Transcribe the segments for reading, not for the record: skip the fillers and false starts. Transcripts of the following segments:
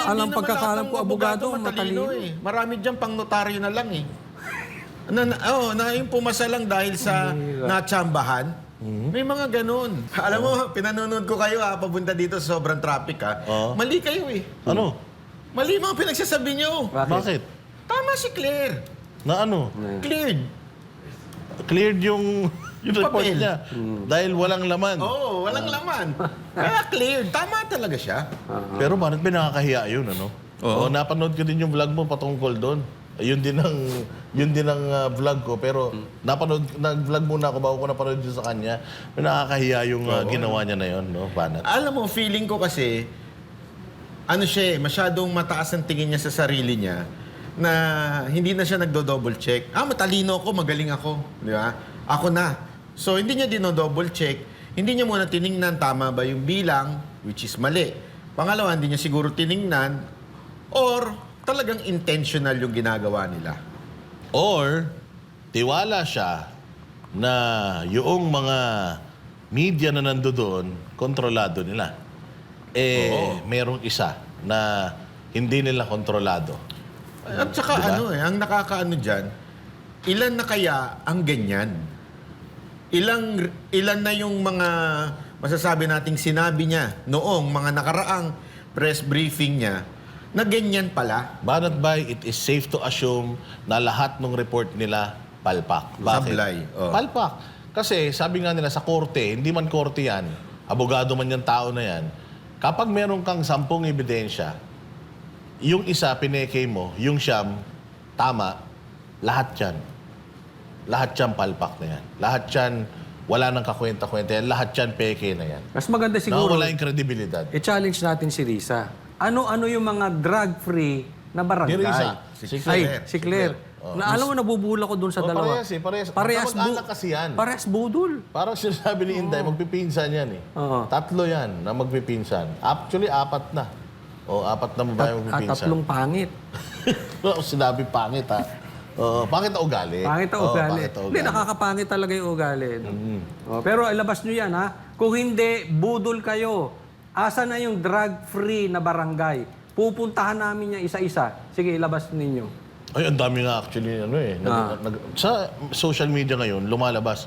alam pagkakalam ko, abogado, matalino. Marami dyan pang notaryo na lang eh. Yung pumasa lang dahil sa natsambahan. May mga ganun. Alam mo, pinanonood ko kayo papunta dito sa sobrang traffic Mali kayo eh. Ano? Mali mga pinagsasabi nyo. Bakit? Tama si Claire. Na ano? Cleared. Cleared yung report papel. niya. Dahil walang laman. Oo, walang laman. Kaya cleared. Tama talaga siya. Pero bakit pinakakahiya yun, ano? Oo. Napanood ko din yung vlog mo patungkol doon. Yun din ang vlog ko. Pero nag-vlog muna ako bago ko napanood yun sa kanya. Pinakakahiya yung ginawa niya na yun, no? Banat. Alam mo, feeling ko kasi, masyadong mataas ang tingin niya sa sarili niya na hindi na siya nagdo-double check. Matalino ako, magaling ako. Di ba? Ako na. So, hindi niya dino-double check. Hindi niya muna tiningnan tama ba yung bilang, which is mali. Pangalawa, hindi niya siguro tiningnan or talagang intentional yung ginagawa nila. Or, tiwala siya na yung mga media na nandoon, kontrolado nila. Merong isa na hindi nila kontrolado. At saka diba? ang nakakaano dyan, ilan na kaya ang ganyan? Ilan na yung mga masasabi nating sinabi niya noong mga nakaraang press briefing niya na ganyan pala? Banat bay, it is safe to assume na lahat ng report nila palpak. Bakit? Sablay. Palpak. Kasi sabi nga nila sa korte, hindi man korte yan, abogado man yung tao na yan, kapag meron kang 10 ebidensya, yung isa pineke mo, yung siyam, tama, lahat yan. Lahat yan palpak na yan. Lahat yan, wala nang kakwenta-kwenta yan. Lahat yan peke na yan. Mas maganda siguro, Wala yung kredibilidad. i-challenge natin si Risa. Ano-ano yung mga drug-free na barangay? Ni Risa. Si Claire. Alam mo, nabubula ko dun sa dalawa. Parehas mag-anak kasi yan. Parehas budol. Parang sinasabi ni Inday, magpipinsan yan eh. Oo. 3 yan na magpipinsan. Actually, 4 na. 4 na babae magpipinsan. 3 pangit. Sinabi pangit ha. Pangit na ugali. Pangit na ugali. Hindi, nakakapangit talaga yung ugali. Pero ilabas nyo yan, ha? Kung hindi, budol kayo. Asa na yung drug-free na barangay? Pupuntahan namin yung isa-isa. Sige, ilabas ninyo. Ay, ang dami nga actually, sa social media ngayon, lumalabas,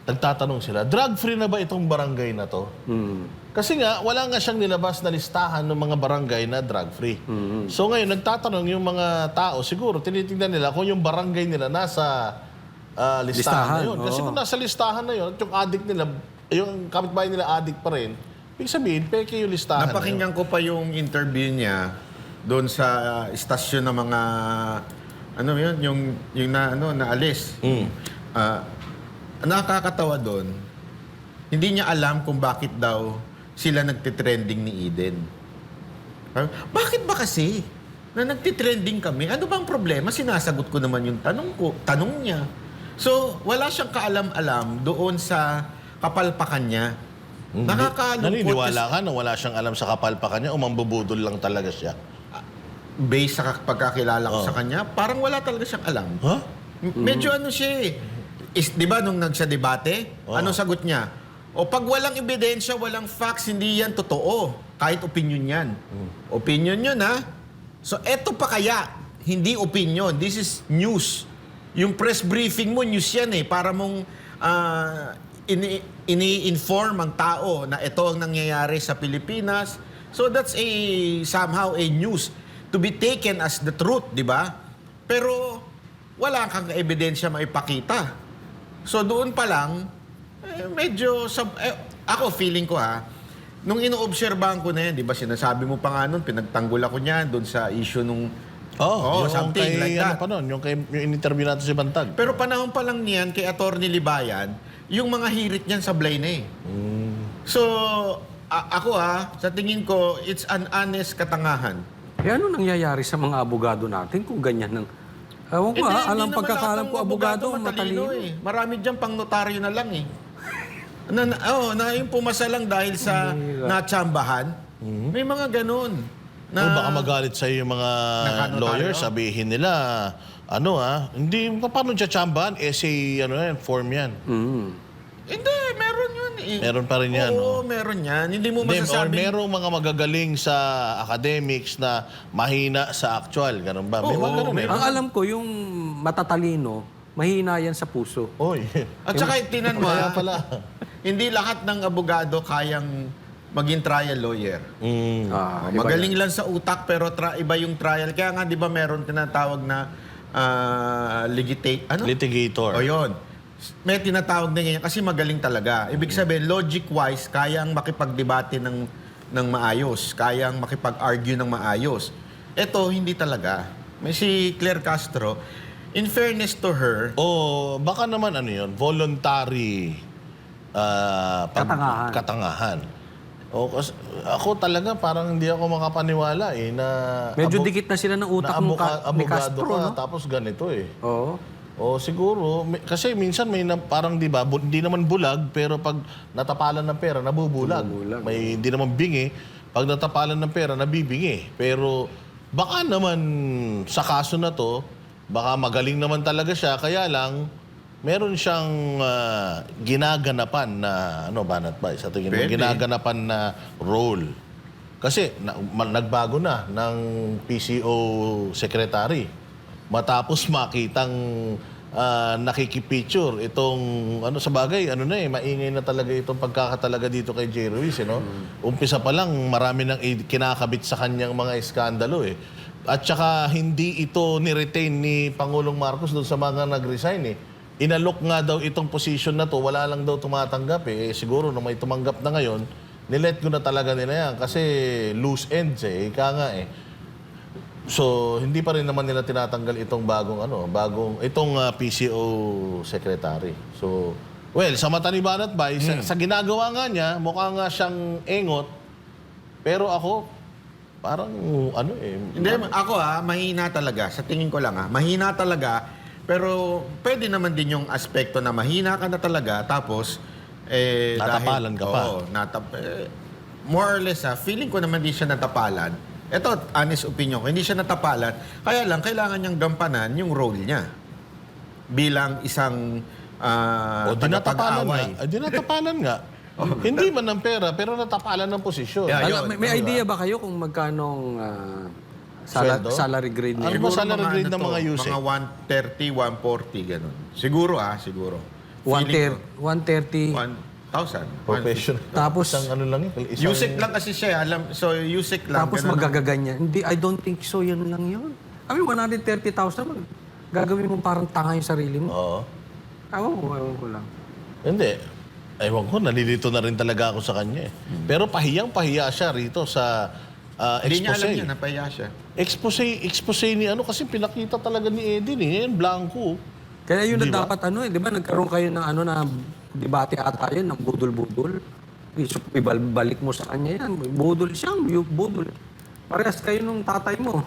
nagtatanong sila, drug-free na ba itong barangay na to? Kasi nga, wala nga siyang nilabas na listahan ng mga barangay na drug-free. So ngayon, nagtatanong yung mga tao, siguro, tinitingnan nila kung yung barangay nila nasa listahan na yun. Kasi kung nasa listahan na yun, at yung addict nila, yung kapitbahay nila addict pa rin, ibig sabihin, peke yung listahan Napakinggan ko pa yung interview niya doon sa istasyon ng mga yung naalis. Nakakatawa doon. Hindi niya alam kung bakit daw sila nagtitrending ni Eden. Bakit ba kasi na nagtitrending kami? Ano bang problema? Sinasagot ko naman yung tanong niya. So, wala siyang kaalam-alam doon sa kapalpakan niya. Nakakalungkot. Naniniwala ka na wala siyang alam sa kapalpakan niya o mambubudol lang talaga siya? Based sa pagkakilala ko sa kanya, parang wala talaga siyang alam. Huh? Medyo siya di ba nung nagsa-debate, anong sagot niya? O pag walang ebidensya, walang facts, hindi yan totoo. Kahit opinion yan. Opinion yun, ha? So, eto pa kaya, hindi opinion. This is news. Yung press briefing mo, news yan eh. Para mong ini-inform ang tao na ito ang nangyayari sa Pilipinas. So, that's somehow a news to be taken as the truth, di ba? Pero, wala kang ebidensya maipakita. So, doon pa lang, medyo, ako feeling ko nung inoobserbahan ko na yan, di ba sinasabi mo pa nga nun, pinagtanggol ako niyan doon sa issue nung, something like that. Yung in-interview natin si Bantag. Pero panahon pa lang niyan, kay Atty. Libayan, yung mga hirit niyan sablay na eh. So, ako sa tingin ko, it's an honest katangahan. Ano nangyayari sa mga abogado natin kung ganyan ng... Ewan ko alam pagkakalam ko, abogado, matalino. Marami dyan pang notaryo na lang eh. Yung pumasa lang dahil sa natsambahan. May mga ganun. Baka magalit sa'yo yung mga lawyers, sabihin nila, hindi, paano siya tsambahan? Essay, form yan. Hindi, meron yun eh. Meron pa rin yan, Oo, meron yan. Hindi mo Or masasabing... merong mga magagaling sa academics na mahina sa actual. Ganun ba? May Oo, mga ganun eh. Ang alam ko, yung matatalino, mahina yan sa puso. Oy. At saka tinan mo, Kaya pala. hindi lahat ng abogado kayang maging trial lawyer. Ah, Magaling lang sa utak pero iba yung trial. Kaya nga 'di ba meron tinatawag na Litigator. O yun. May tinatawag na ganyan kasi magaling talaga. Ibig sabihin, logic-wise, kayang makipagdebate ng maayos. Kayang makipag-argue ng maayos. Ito, hindi talaga. May si Claire Castro, in fairness to her, O baka naman ano yun, voluntary Katangahan. katangahan. O, ako talaga parang hindi ako makapaniwala eh na Medyo dikit na sila ng utak na ni abogado Castro, ka, no? tapos ganito eh. Oo. O siguro, kasi minsan may parang di ba, hindi naman bulag, pero pag natapalan ng pera, nabubulag. May hindi naman bingi, pag natapalan ng pera, nabibingi. Pero baka naman sa kaso na to, baka magaling naman talaga siya, kaya lang, meron siyang ginaganapan na, ano ba sa tingin mo, Pwede. ginaganapan na role. Kasi nagbago na ng PCO secretary. Matapos makitang nakikipicture itong ano sa bagay, ano na maingay na talaga itong pagkakatalaga dito kay J. Ruiz, no? Umpisa pa lang marami nang kinakabit sa kanyang mga eskandalo eh. At saka hindi ito ni-retain ni Pangulong Marcos doon sa mga nag-resign eh. Inalok nga daw itong position na to, wala lang daw tumatanggap eh. Siguro na may tumanggap na ngayon, nilet ko na talaga nila yan kasi loose ends eh, ika nga eh. So, hindi pa rin naman nila tinatanggal itong itong PCO secretary. So, well, sa mata ni Banat Bay, sa ginagawa nga niya, mukha nga siyang engot. Pero ako, parang hindi, ako mahina talaga. Sa tingin ko lang mahina talaga. Pero pwede naman din yung aspekto na mahina ka na talaga, tapos Natapalan ka pa. More or less feeling ko naman di siya natapalan. Ito, honest opinion ko, hindi siya natapalan. Kaya lang, kailangan niyang gampanan yung role niya bilang isang dinatapalan nga. tagapag-away. Dinatapalan nga. Hindi man ng pera, pero natapalan ng posisyon. Yeah, May diba? idea ba kayo kung magkanong Sweldo? salary grade Ano niya? ba salary grade ng to, mga USEC? Mga 130, 140, ganun. Siguro siguro. Feeling ko, 130. 1,000. Professional. Tapos- isang ano lang yun. Isang, USEC lang kasi siya, so USEC lang. Tapos ganun. magagaganyan. Hindi, I don't think so. Yan lang yun. I mean, 130,000, gagawin mo parang tanga yung sarili mo. Oo. Ewan ko lang. Hindi. Ewan ko, nalilito na rin talaga ako sa kanya eh. Pero pahiyang-pahiya siya rito sa Hindi niya alam expose. yan, napahiya siya. Expose ni kasi pinakita talaga ni Eddie eh. Yan, blanco. Kaya yun Di na ba? dapat di ba nagkaroon kayo ng na debate ata yun, ng budol-budol. Ibalik mo sa kanya yan. Budol siyang, budol. Parehas kayo nung tatay mo.